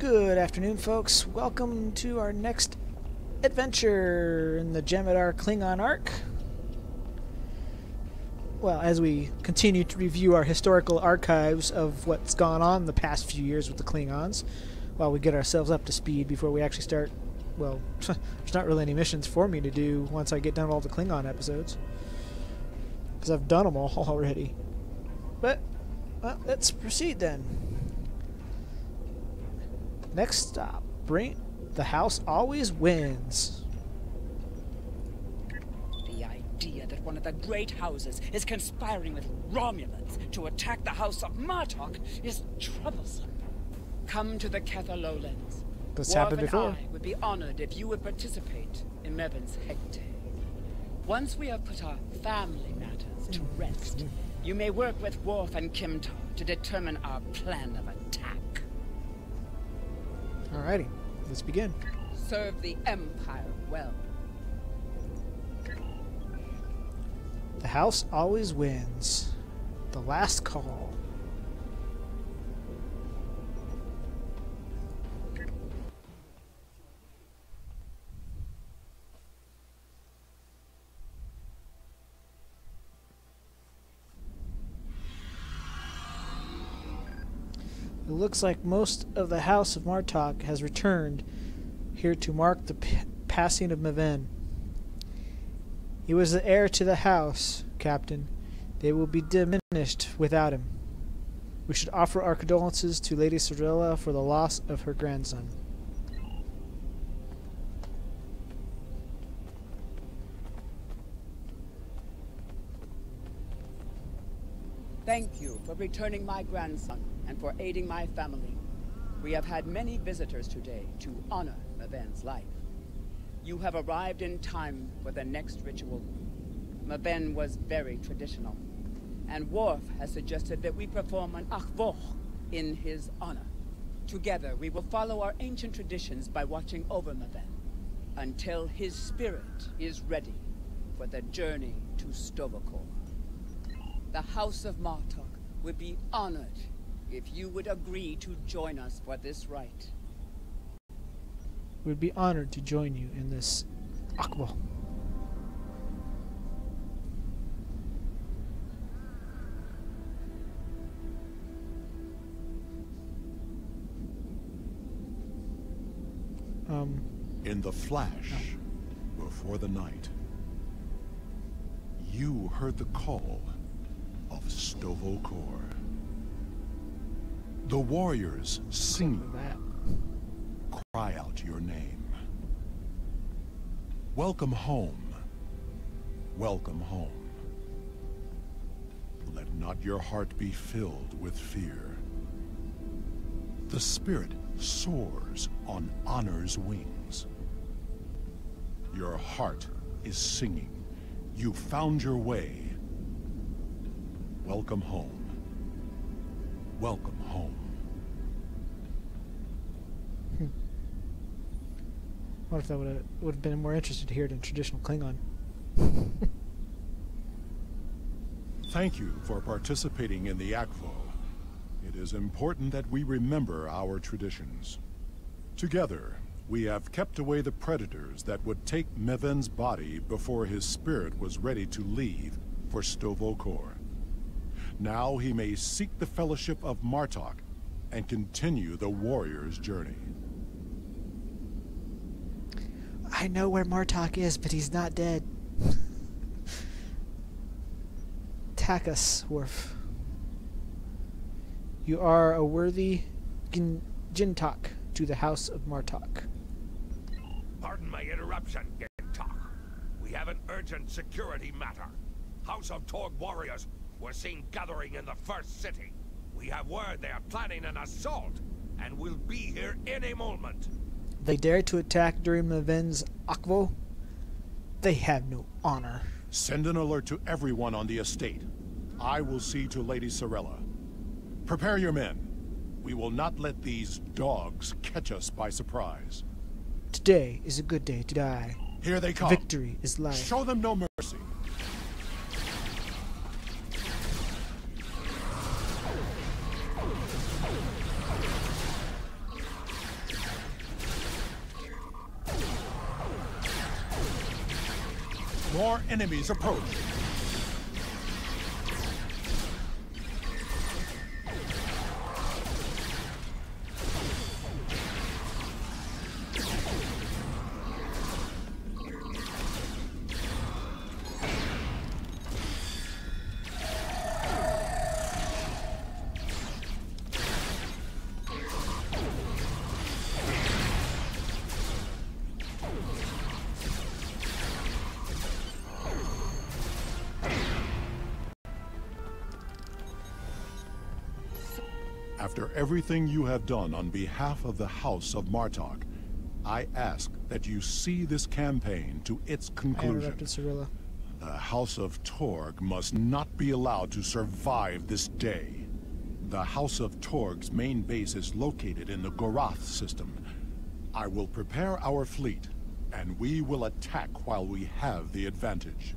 Good afternoon, folks. Welcome to our next adventure in the Jem'Hadar Klingon arc. Well, as we continue to review our historical archives of what's gone on the past few years with the Klingons, while we get ourselves up to speed before we actually start, well, there's not really any missions for me to do once I get done with all the Klingon episodes, because I've done them all already. But, well, let's proceed then. Next stop, the house always wins. The idea that one of the great houses is conspiring with Romulans to attack the house of Martok is troublesome. Come to the Kether lowlands. This happened before. I would be honored if you would participate in Mevin's hecte. Once we have put our family matters to rest, you may work with Worf and Kimtar to determine our plan of attack. Alrighty, let's begin. Serve the Empire well. The house always wins. The last call. It looks like most of the House of Martok has returned here to mark the passing of Meven. He was the heir to the house, Captain. They will be diminished without him. We should offer our condolences to Lady Sorella for the loss of her grandson. Thank you for returning my grandson and for aiding my family. We have had many visitors today to honor Meven's life. You have arrived in time for the next ritual. Meven was very traditional, and Worf has suggested that we perform an achvoch in his honor. Together, we will follow our ancient traditions by watching over Meven until his spirit is ready for the journey to Sto'vo'Kor. The House of Martok would be honored if you would agree to join us for this rite. We'd be honored to join you in this akbo. In the flash, before the night, you heard the call of Sto'vo'Kor. The warriors sing, cry out your name. Welcome home. Welcome home. Let not your heart be filled with fear. The spirit soars on honor's wings. Your heart is singing. You found your way. Welcome home. Welcome home. What if that would have been more interested to hear it in traditional Klingon? Thank you for participating in the Akvo. It is important that we remember our traditions. Together, we have kept away the predators that would take Meven's body before his spirit was ready to leave for Sto'vo'Kor. Now he may seek the fellowship of Martok and continue the warrior's journey. I know where Martok is, but he's not dead. Attack us, Worf. You are a worthy Jintok to the House of Martok. Pardon my interruption, Gintok. We have an urgent security matter. House of Torg warriors were seen gathering in the first city. We have word they are planning an assault, and will be here any moment. They dare to attack during Meven's akvo? They have no honor. Send an alert to everyone on the estate. I will see to Lady Sorella. Prepare your men. We will not let these dogs catch us by surprise. Today is a good day to die. Here they come. Victory is life. Show them no mercy. More enemies approach. After everything you have done on behalf of the House of Martok, I ask that you see this campaign to its conclusion. I interrupted Cirilla. The House of Torg must not be allowed to survive this day. The House of Torg's main base is located in the Gorath system. I will prepare our fleet, and we will attack while we have the advantage.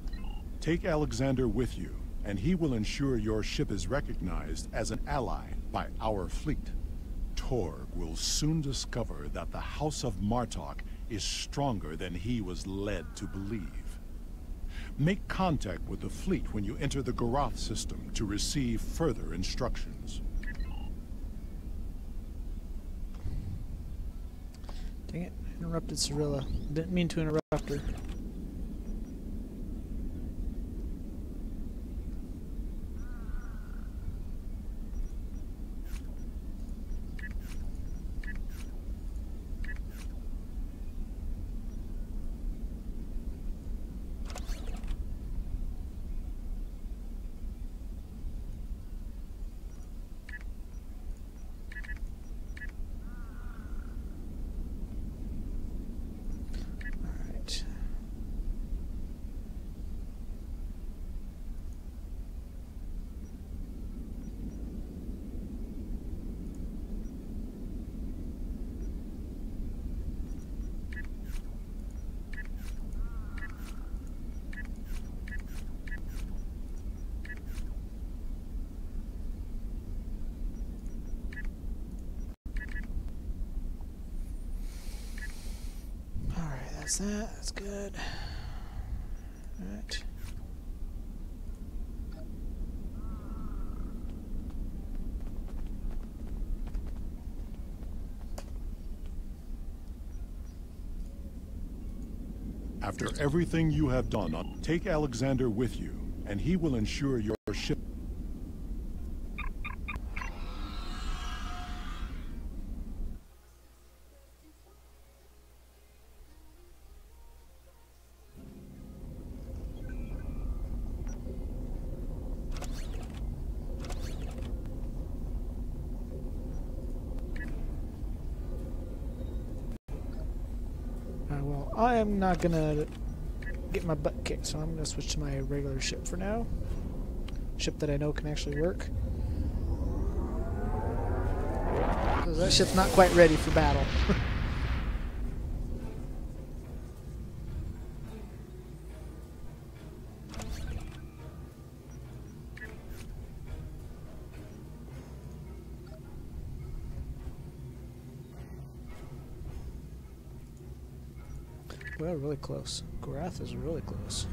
Take Alexander with you, and he will ensure your ship is recognized as an ally by our fleet. Torg will soon discover that the House of Martok is stronger than he was led to believe. Make contact with the fleet when you enter the Gorath system to receive further instructions. Dang it, interrupted Cirilla. Didn't mean to interrupt her. That's good. Alright. After everything you have done, take Alexander with you, and he will ensure your ship. Well, I am not gonna get my butt kicked, so I'm gonna switch to my regular ship for now. Ship that I know can actually work. Because that ship's not quite ready for battle. Well, really close. Gorath is really close.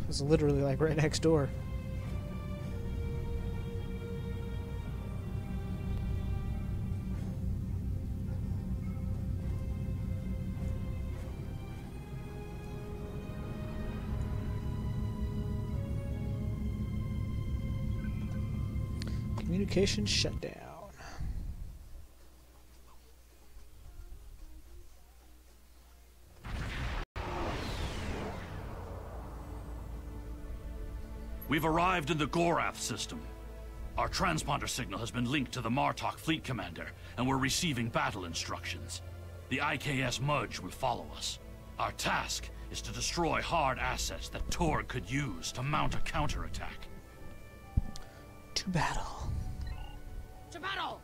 It's literally like right next door. Communication shut down. We've arrived in the Gorath system. Our transponder signal has been linked to the Martok fleet commander, and we're receiving battle instructions. The IKS Mudge will follow us. Our task is to destroy hard assets that Torg could use to mount a counterattack. To battle. To battle!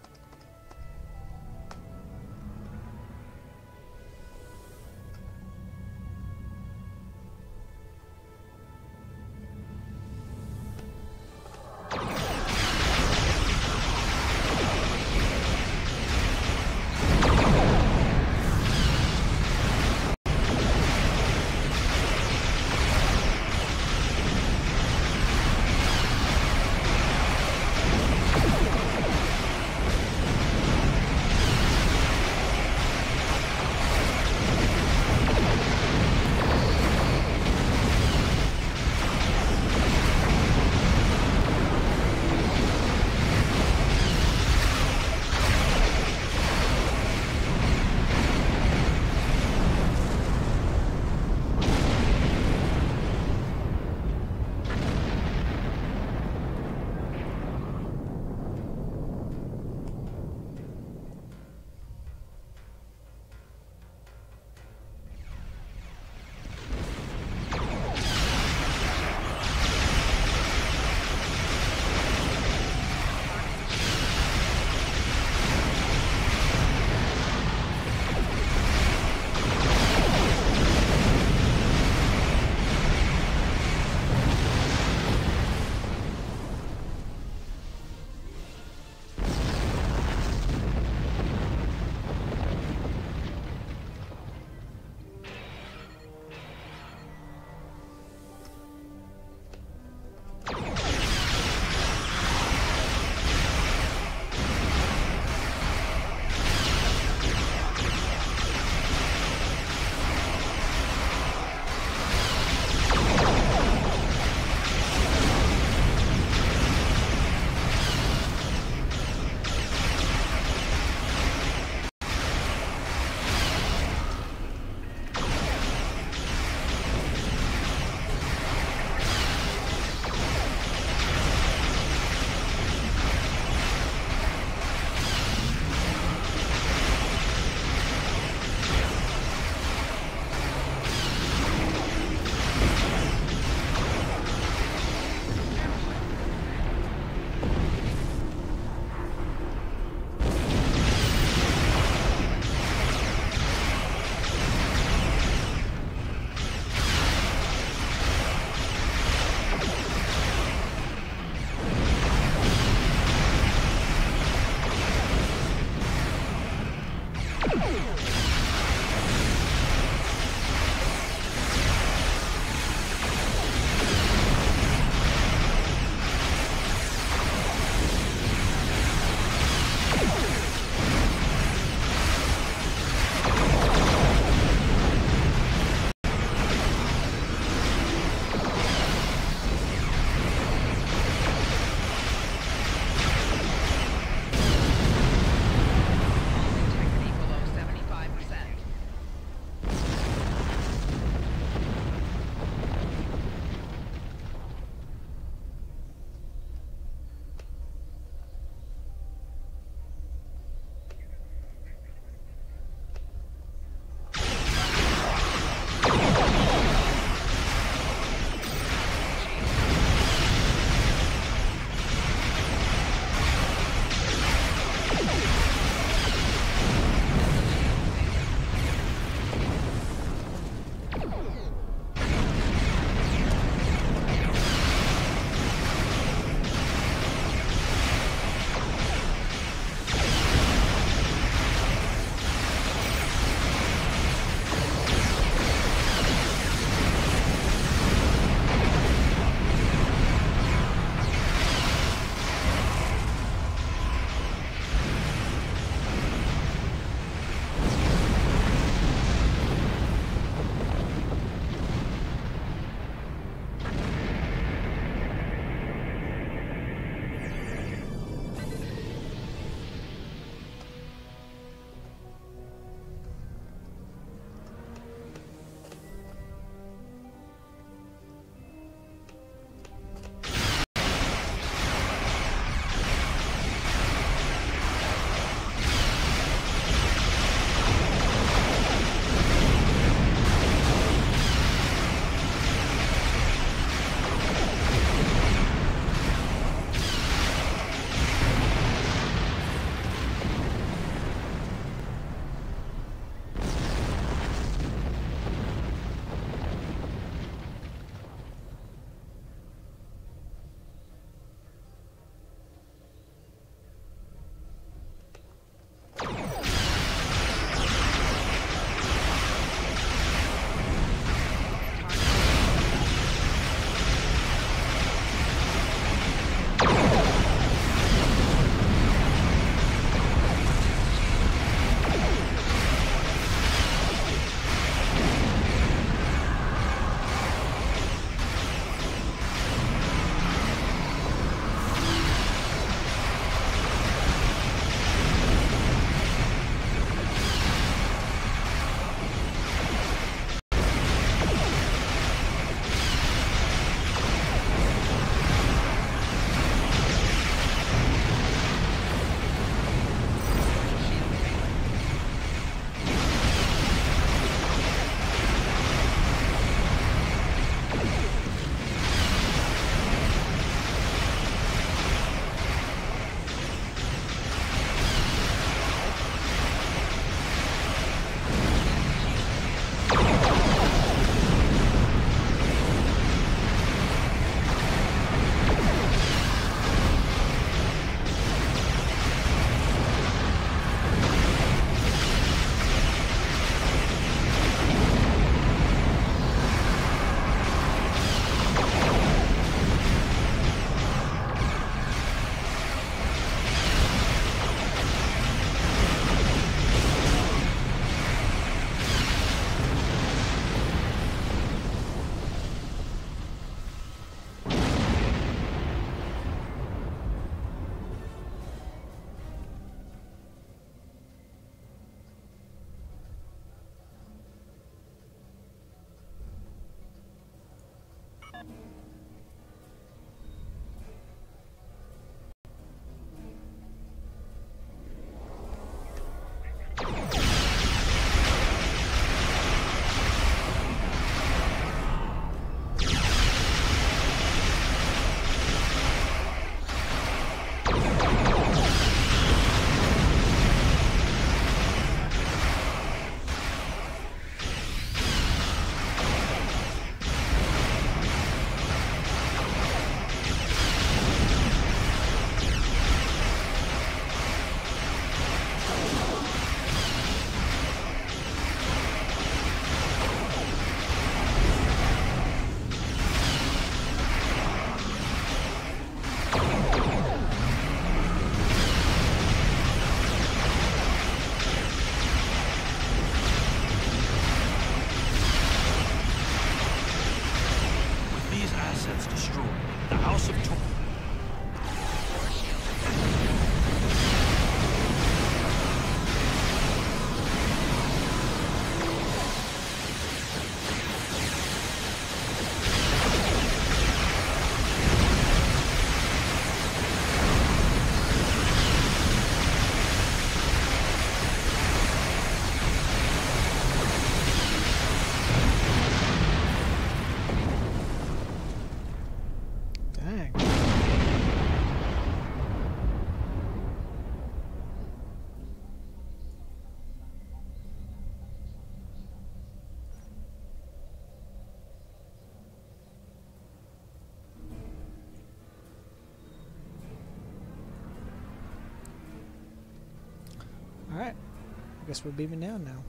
Alright. I guess we're beaming down now.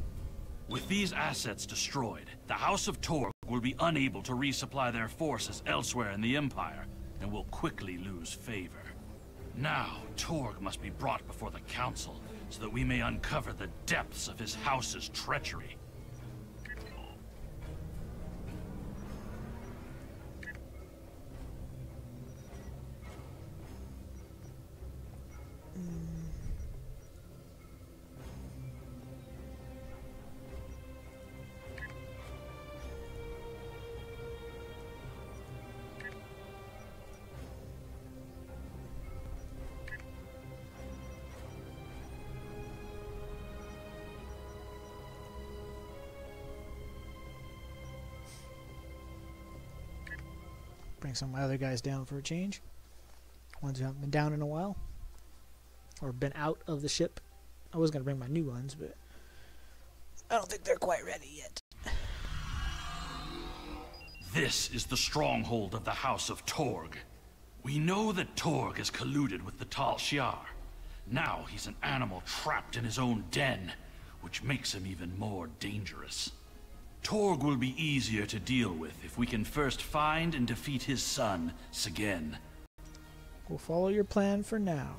With these assets destroyed, the House of Torg will be unable to resupply their forces elsewhere in the Empire, and will quickly lose favor. Now, Torg must be brought before the Council, so that we may uncover the depths of his house's treachery. Bring some of my other guys down for a change. Ones who haven't been down in a while. Or been out of the ship. I was going to bring my new ones, but I don't think they're quite ready yet. This is the stronghold of the House of Torg. We know that Torg has colluded with the Tal'Shiar. Now he's an animal trapped in his own den, which makes him even more dangerous. Torg will be easier to deal with if we can first find and defeat his son, Segen. We'll follow your plan for now.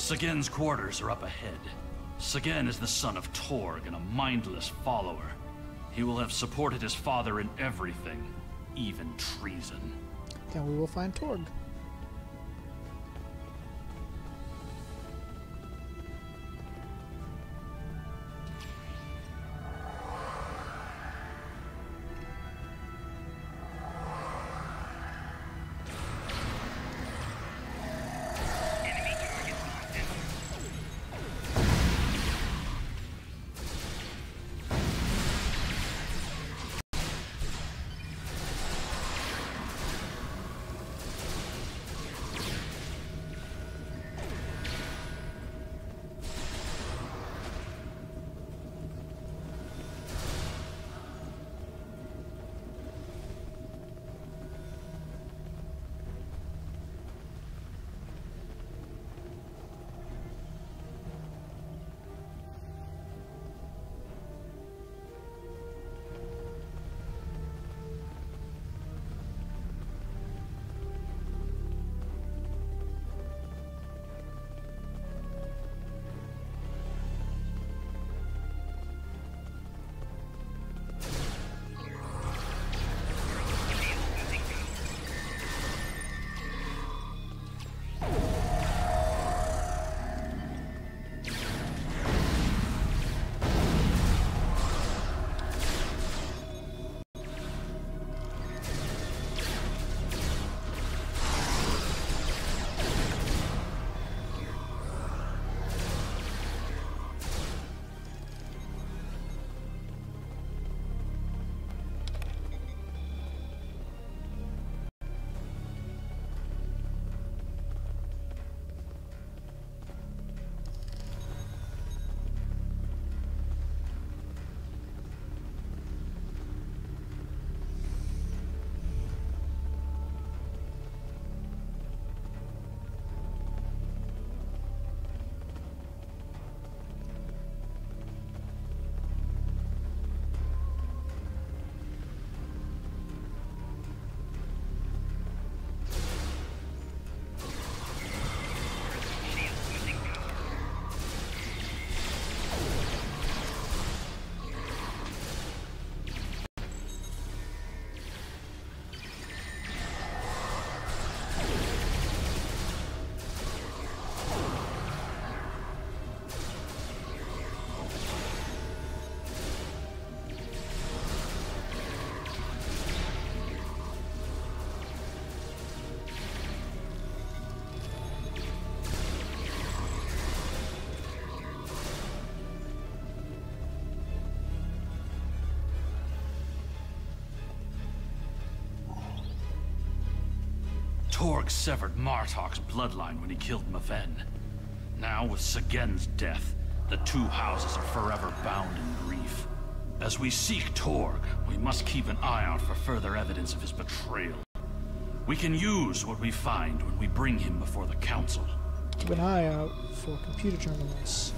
Sagen's quarters are up ahead. Sagen is the son of Torg and a mindless follower. He will have supported his father in everything, even treason. Then we will find Torg. Torg severed Martok's bloodline when he killed Maven. Now, with Sagen's death, the two houses are forever bound in grief. As we seek Torg, we must keep an eye out for further evidence of his betrayal. We can use what we find when we bring him before the Council. Keep an eye out for computer terminals.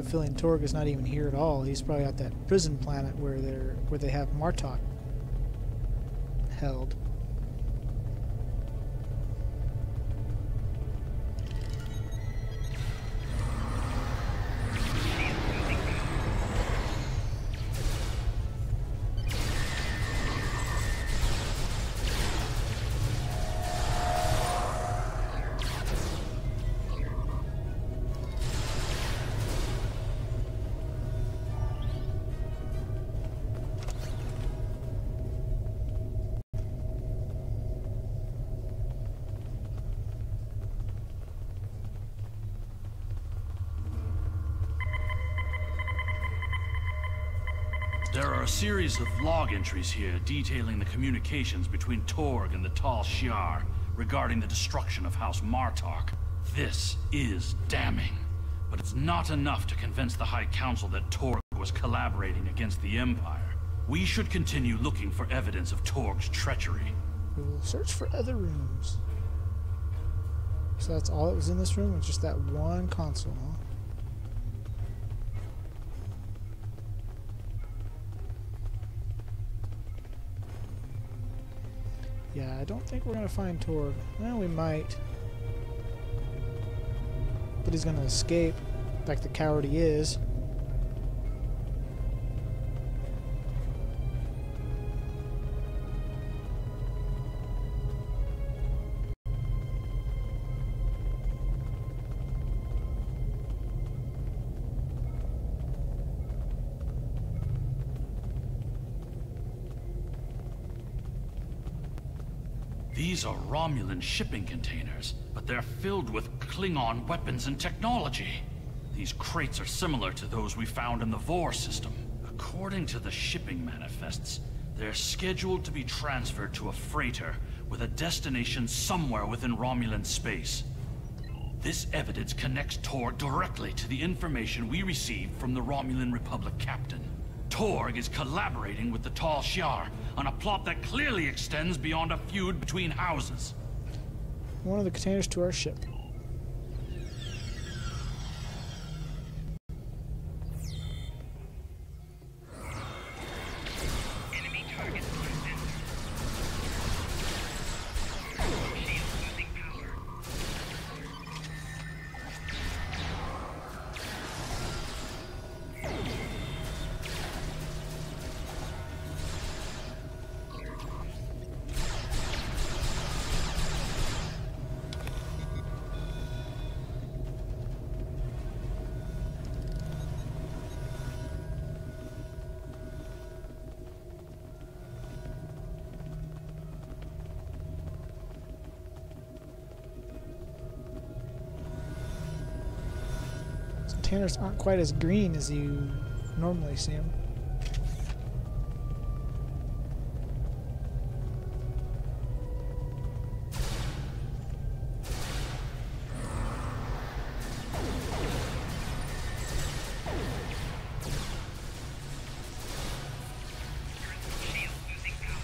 have a feeling Torg is not even here at all. He's probably at that prison planet where they have Martok held. There are a series of log entries here detailing the communications between Torg and the Tal'Shiar regarding the destruction of House Martok. This is damning, but it's not enough to convince the High Council that Torg was collaborating against the Empire. We should continue looking for evidence of Torg's treachery. We will search for other rooms. So that's all that was in this room? Was just that one console, huh? Yeah, I don't think we're gonna find Torg. Well, we might. But he's gonna escape, like the coward he is. These are Romulan shipping containers, but they're filled with Klingon weapons and technology. These crates are similar to those we found in the Vor system. According to the shipping manifests, they're scheduled to be transferred to a freighter with a destination somewhere within Romulan space. This evidence connects Torg directly to the information we received from the Romulan Republic captain. Torg is collaborating with the Tal'Shiar on a plot that clearly extends beyond a feud between houses. One of the containers to our ship. Enemy target on center. Shield losing power. Containers aren't quite as green as you normally see them. Shield losing power.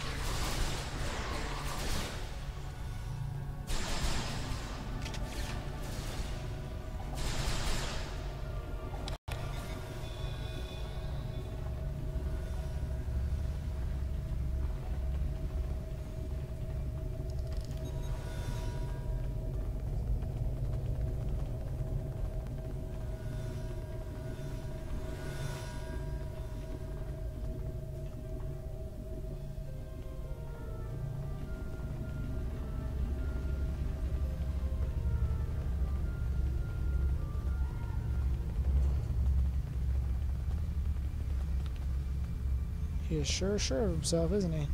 He is sure of himself, isn't he?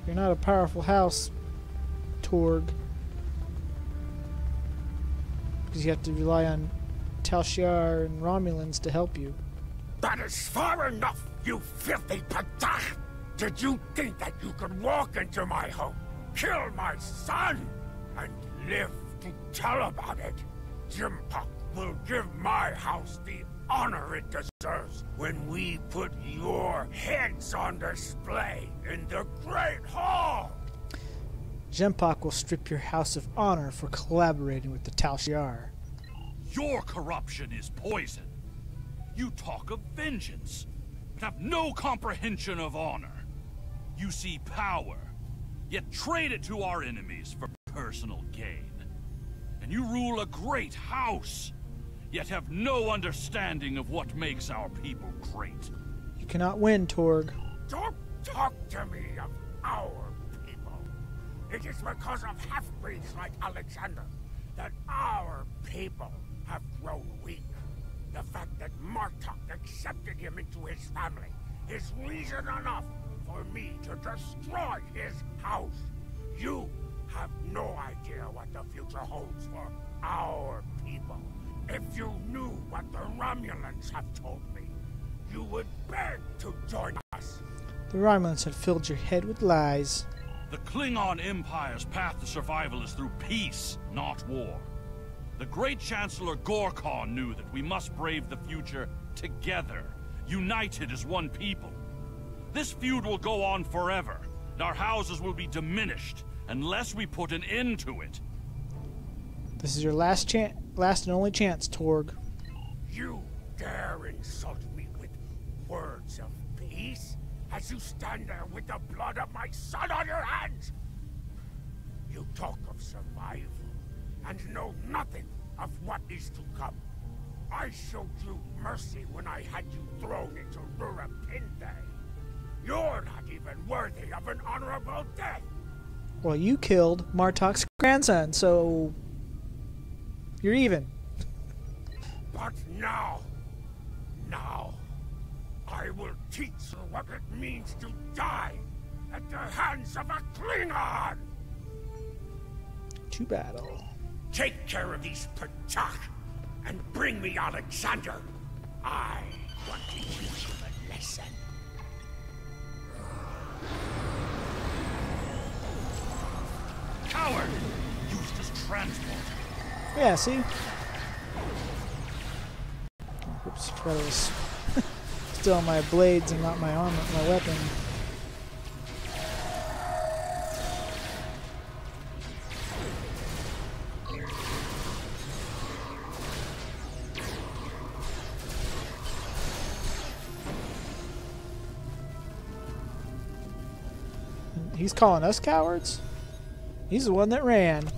You're not a powerful house, Torg. Because you have to rely on Tal'Shiar and Romulans to help you. That is far enough, you filthy patach! Did you think that you could walk into my home, kill my son, and live to tell about it? Jem'Hadar will give my house the honor it deserves when we put your heads on display in the Great Hall! Jem'Hadar will strip your house of honor for collaborating with the Tal'Shiar. Your corruption is poison. You talk of vengeance, but have no comprehension of honor. You see power, yet trade it to our enemies for personal gain. And you rule a great house, yet have no understanding of what makes our people great. You cannot win, Torg. Don't talk to me of our people. It is because of half-breeds like Alexander that our people have grown weak. The fact that Martok accepted him into his family is reason enough for me to destroy his house. You have no idea what the future holds for our people. If you knew what the Romulans have told me, you would beg to join us. The Romulans had filled your head with lies. The Klingon Empire's path to survival is through peace, not war. The great Chancellor Gorkon knew that we must brave the future together, united as one people. This feud will go on forever, and our houses will be diminished unless we put an end to it. This is your last and only chance, Torg. You dare insult me with words of peace as you stand there with the blood of my son on your hands? You talk of survival and know nothing of what is to come. I showed you mercy when I had you thrown into Rurapinte. You're not even worthy of an honorable death. Well, you killed Martok's grandson, so you're even. But now, I will teach you what it means to die at the hands of a Klingon! To battle. Take care of these Pachak and bring me Alexander. I want to teach him a lesson. Coward! Used as transport. Yeah, see? Oops, forgot I was still on my blades and not my armor, my weapon. He's calling us cowards? He's the one that ran.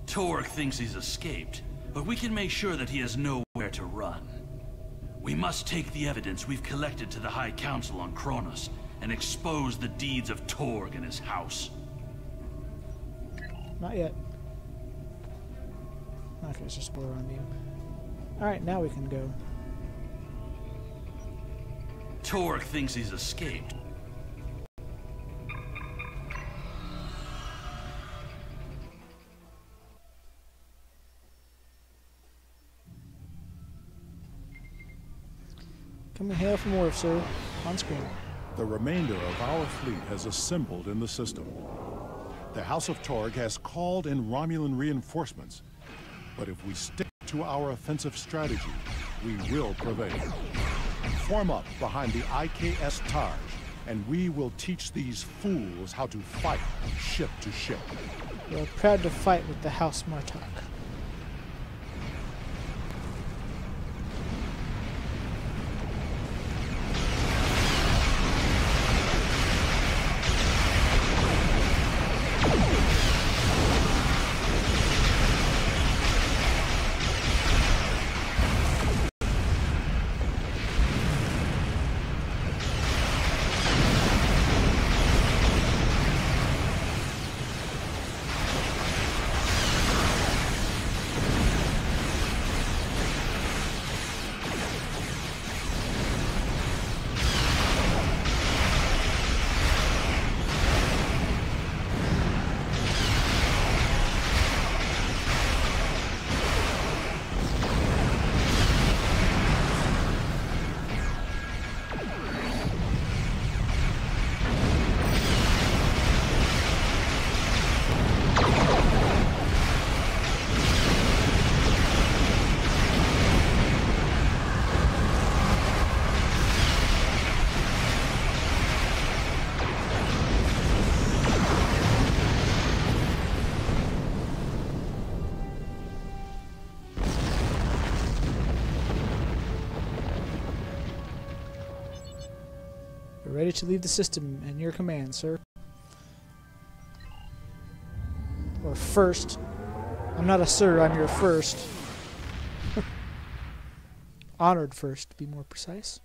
Torg thinks he's escaped, but we can make sure that he has nowhere to run. We must take the evidence we've collected to the High Council on Qo'Nos and expose the deeds of Torg and his house. Not yet. Okay, it's just spoiler on beam. Alright, now we can go. Torg thinks he's escaped. Coming hail from Worf, sir. On screen. The remainder of our fleet has assembled in the system. The House of Torg has called in Romulan reinforcements, but if we stick to our offensive strategy, we will prevail. Form up behind the IKS Taj, and we will teach these fools how to fight ship to ship. We are proud to fight with the House Martok. Ready to leave the system in your command, sir. Or first. I'm not a sir, I'm your first. Honored first, to be more precise.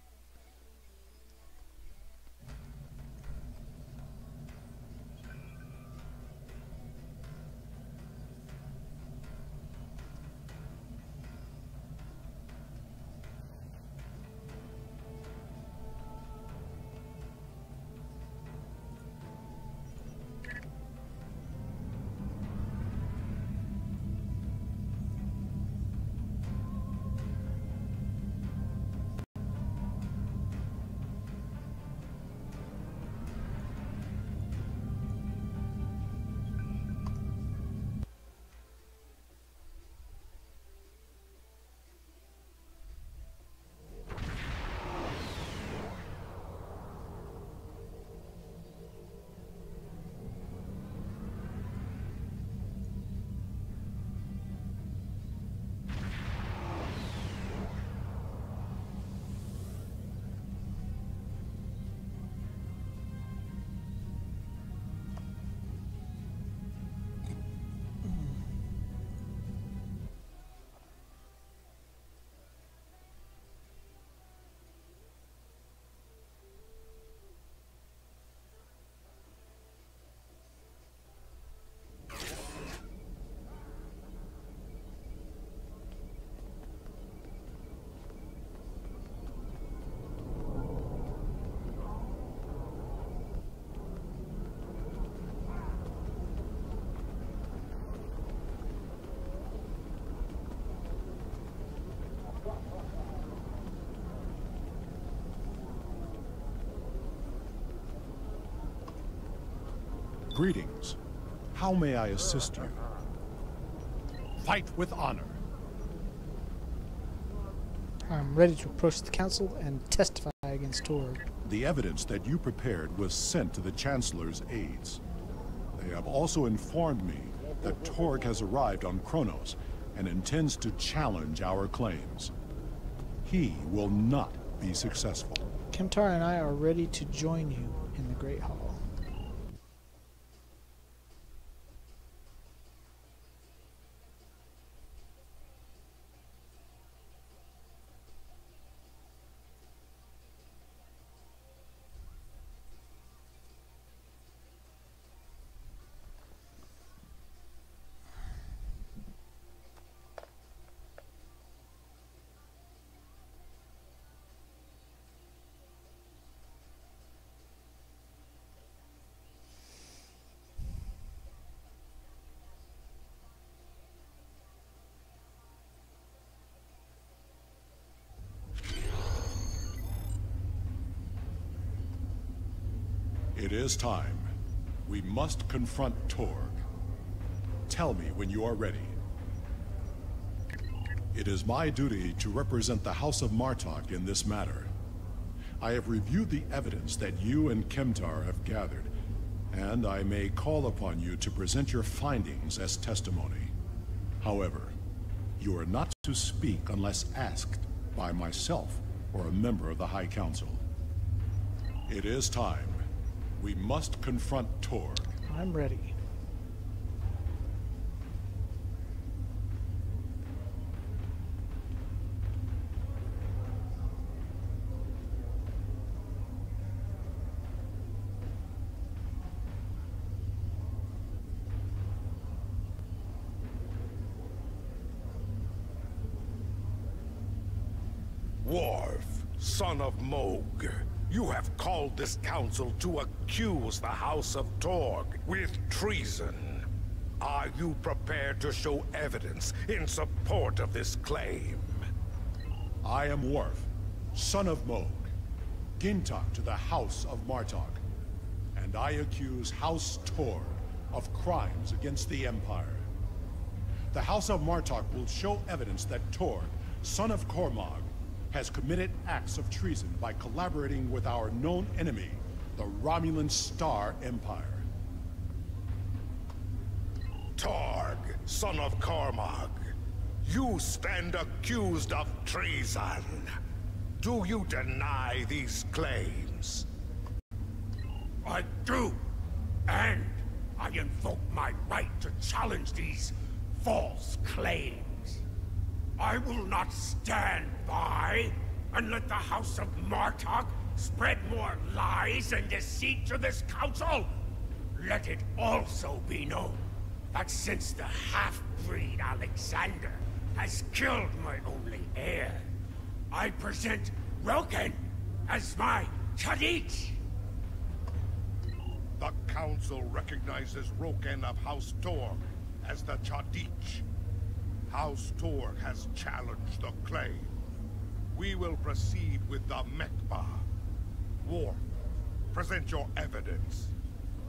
Greetings. How may I assist you? Fight with honor. I'm ready to approach the council and testify against Torg. The evidence that you prepared was sent to the Chancellor's aides. They have also informed me that Torg has arrived on Qo'Nos and intends to challenge our claims. He will not be successful. Jem'Hadar and I are ready to join you in the Great Hall. It is time. We must confront Torg. Tell me when you are ready. It is my duty to represent the House of Martok in this matter. I have reviewed the evidence that you and Jem'Hadar have gathered, and I may call upon you to present your findings as testimony. However, you are not to speak unless asked by myself or a member of the High Council. It is time. We must confront Torg. I'm ready. Worf, son of Mogh, you have called this council to accuse the House of Torg with treason. Are you prepared to show evidence in support of this claim? I am Worf, son of Mogh, Gintok to the House of Martok, and I accuse House Torg of crimes against the Empire. The House of Martok will show evidence that Torg, son of Cormog, has committed acts of treason by collaborating with our known enemy, the Romulan Star Empire. Torg, son of Cormog, you stand accused of treason. Do you deny these claims? I do. And I invoke my right to challenge these false claims. I will not stand by and let the House of Martok spread more lies and deceit to this council. Let it also be known that since the half-breed Alexander has killed my only heir, I present Roken as my Chadich. The Council recognizes Roken of House Torg as the Chadich. House Torg has challenged the claim. We will proceed with the Mekba. Worf, present your evidence.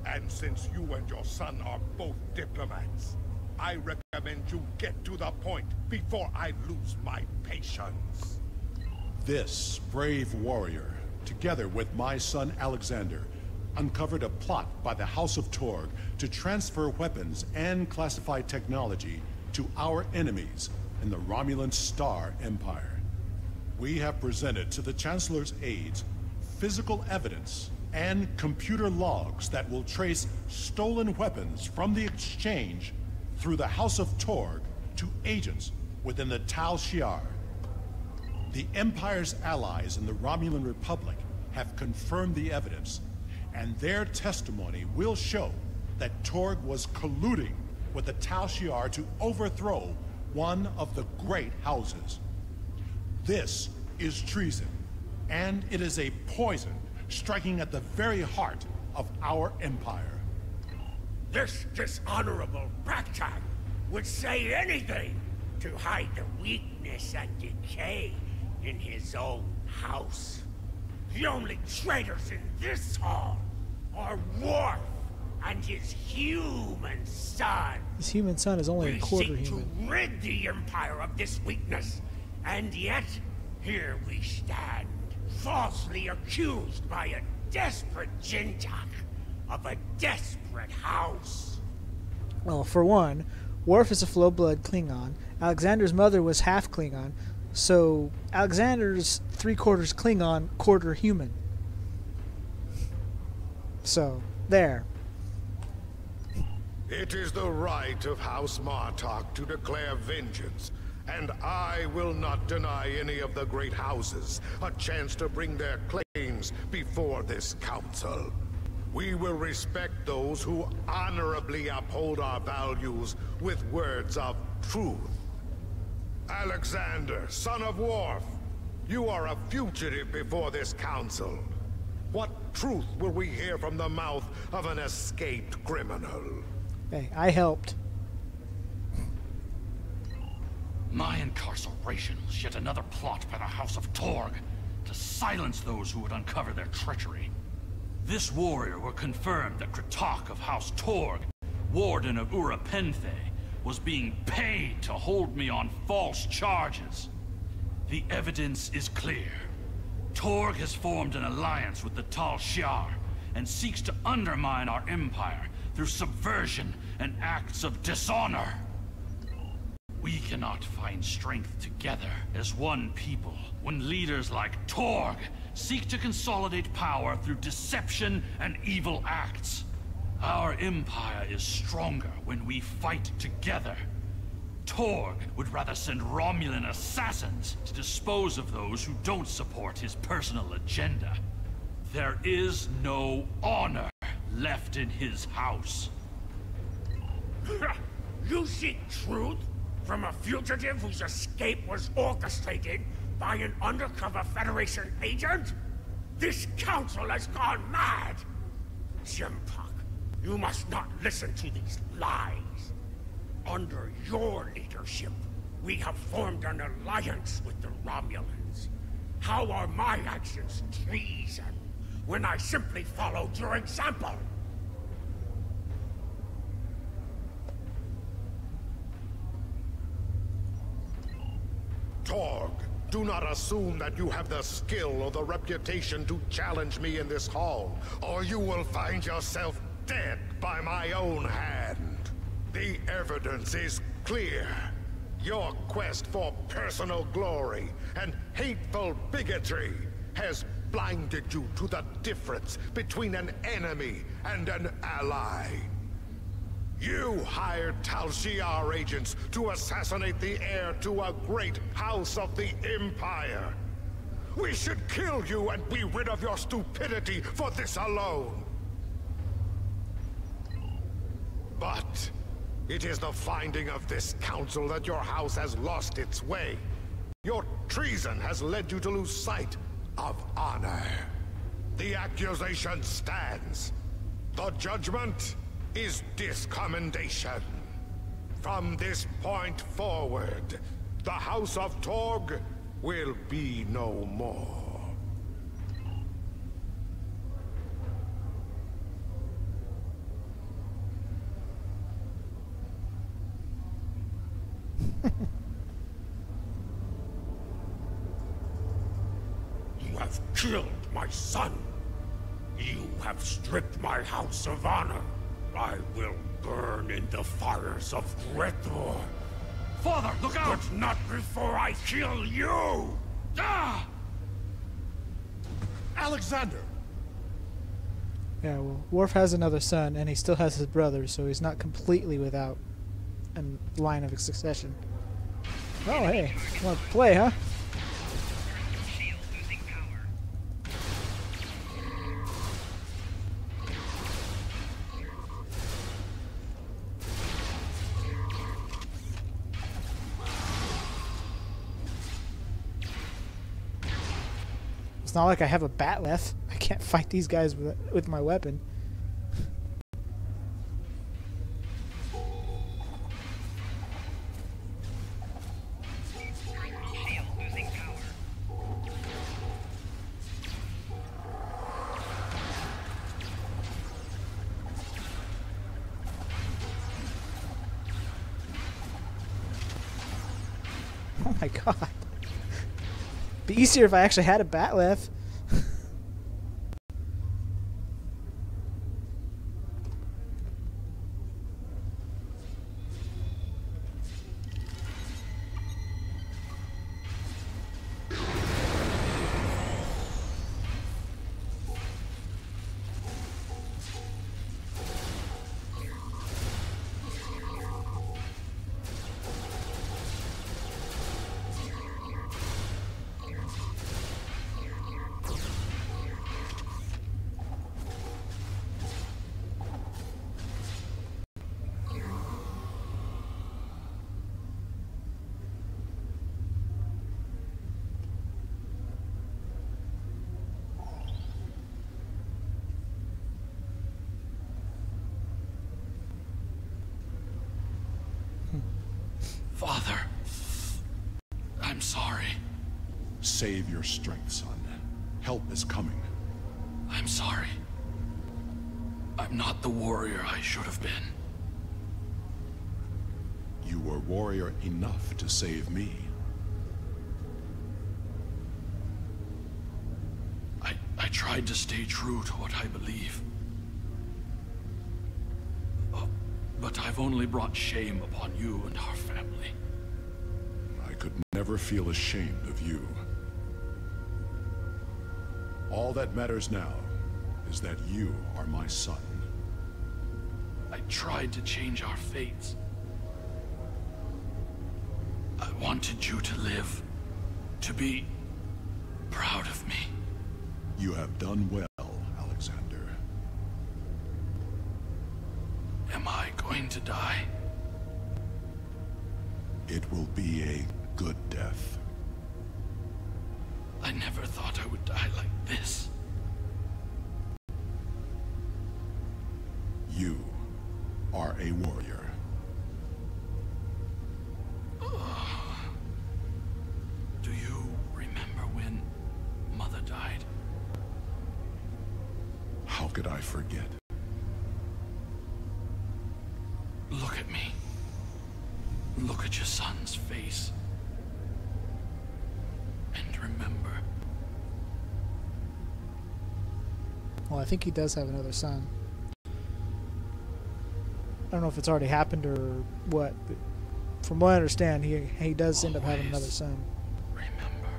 And since you and your son are both diplomats, I recommend you get to the point before I lose my patience. This brave warrior, together with my son Alexander, uncovered a plot by the House of Torg to transfer weapons and classified technology to our enemies in the Romulan Star Empire. We have presented to the Chancellor's aides physical evidence and computer logs that will trace stolen weapons from the exchange through the House of Torg to agents within the Tal'Shiar. The Empire's allies in the Romulan Republic have confirmed the evidence, and their testimony will show that Torg was colluding with the Tal'Shiar to overthrow one of the great houses. This is treason, and it is a poison striking at the very heart of our empire. This dishonorable ragtag would say anything to hide the weakness and decay in his own house. The only traitors in this hall are Worf and his human son. His human son is only a quarter We seek human. to rid the Empire of this weakness, and yet here we stand, falsely accused by a desperate Jintak of a desperate house. Well, for one, Worf is a full-blood Klingon. Alexander's mother was half Klingon, so Alexander's 3/4 Klingon, quarter human. So, there. It is the right of House Martok to declare vengeance, and I will not deny any of the great houses a chance to bring their claims before this council. We will respect those who honorably uphold our values with words of truth. Alexander, son of Worf, you are a fugitive before this council. What truth will we hear from the mouth of an escaped criminal? Hey, I helped. My incarceration was yet another plot by the House of Torg to silence those who would uncover their treachery. This warrior will confirm that Kratok of House Torg, Warden of Ura Penthe, was being paid to hold me on false charges. The evidence is clear. Torg has formed an alliance with the Tal'Shiar and seeks to undermine our empire through subversion and acts of dishonor. We cannot find strength together as one people when leaders like Torg seek to consolidate power through deception and evil acts. Our empire is stronger when we fight together. Torg would rather send Romulan assassins to dispose of those who don't support his personal agenda. There is no honor left in his house. You seek truth from a fugitive whose escape was orchestrated by an undercover Federation agent? This council has gone mad! Jem'Hadar, you must not listen to these lies. Under your leadership, we have formed an alliance with the Romulans. How are my actions treason when I simply followed your example? Torg, do not assume that you have the skill or the reputation to challenge me in this hall, or you will find yourself dead by my own hand. The evidence is clear. Your quest for personal glory and hateful bigotry has blinded you to the difference between an enemy and an ally. You hired Tal'Shiar agents to assassinate the heir to a great house of the Empire. We should kill you and be rid of your stupidity for this alone. But it is the finding of this council that your house has lost its way. Your treason has led you to lose sight of honor. The accusation stands. The judgment is discommendation. From this point forward, the House of Torg will be no more. You have killed my son. You have stripped my house of honor. I will burn in the fires of Gretor. Father, look out! But not before I kill you! Ah! Alexander! Yeah, well, Worf has another son, and he still has his brother, so he's not completely without a line of succession. Oh, hey, want to play, huh? Shield losing power. It's not like I have a bat left. I can't fight these guys with my weapon. Shield losing power. Oh my god. Be easier if I actually had a bat left. Father, I'm sorry. Save your strength, son. Help is coming. I'm sorry. I'm not the warrior I should have been. You were warrior enough to save me. I tried to stay true to what I believe. But I've only brought shame upon you and our family. I could never feel ashamed of you. All that matters now is that you are my son. I tried to change our fates. I wanted you to live, to be proud of me. You have done well, Alexander. Am I going to die? It will be a good death. I never thought I would die like this. You are a warrior. Do you remember when Mother died? How could I forget? Look at me. Look at your son's face. And remember. Well, I think he does have another son. I don't know if it's already happened or what, but from what I understand, he does end up having another son. Remember.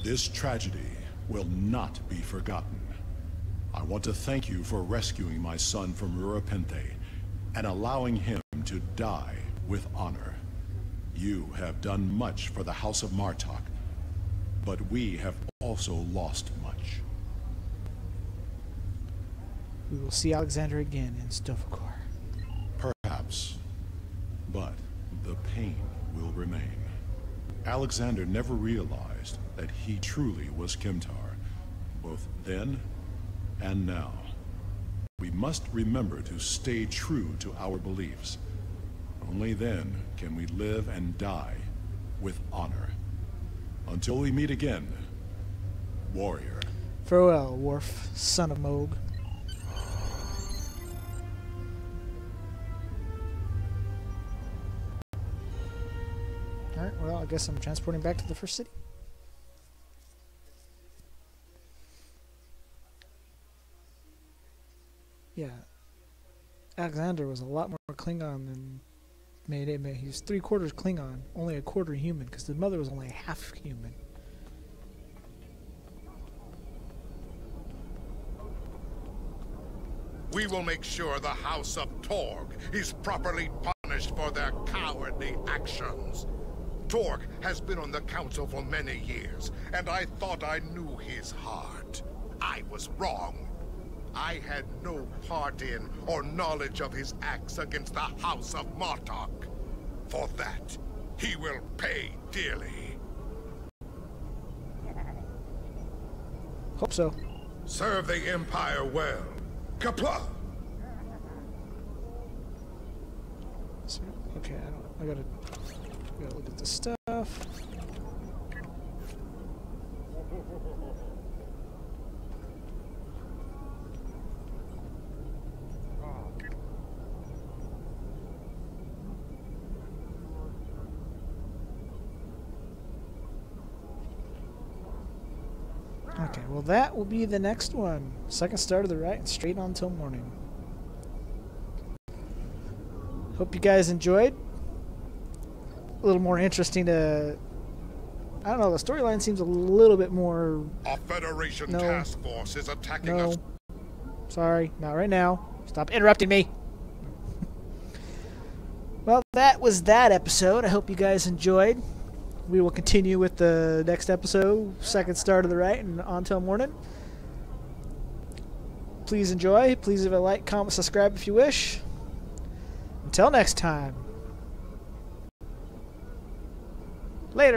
This tragedy will not be forgotten. I want to thank you for rescuing my son from Urapente and allowing him to die with honor. You have done much for the House of Martok, but we have also lost much. We will see Alexander again in Sto'vo'Kor. Perhaps, but the pain will remain. Alexander never realized that he truly was Kimtar, both then and now. We must remember to stay true to our beliefs. Only then can we live and die with honor. Until we meet again, warrior. Farewell, Worf, son of Moog. Alright, well, I guess I'm transporting back to the first city. Yeah. Alexander was a lot more Klingon than made it. He was 3/4 Klingon, only a quarter human, because the mother was only half human. We will make sure the House of Torg is properly punished for their cowardly actions. Torg has been on the council for many years, and I thought I knew his heart. I was wrong. I had no part in or knowledge of his acts against the House of Martok. For that, he will pay dearly. Hope so. Serve the Empire well. Kapla! Okay, I gotta look at this stuff. Okay, well that will be the next one. Second star to the right and straight on till morning. Hope you guys enjoyed. A little more interesting to... I don't know, the storyline seems a little bit more... A Federation task force is attacking us. Sorry, not right now. Stop interrupting me. Well, that was that episode. I hope you guys enjoyed. We will continue with the next episode, second star to the right, and on till morning. Please enjoy. Please leave a like, comment, subscribe if you wish. Until next time. Later.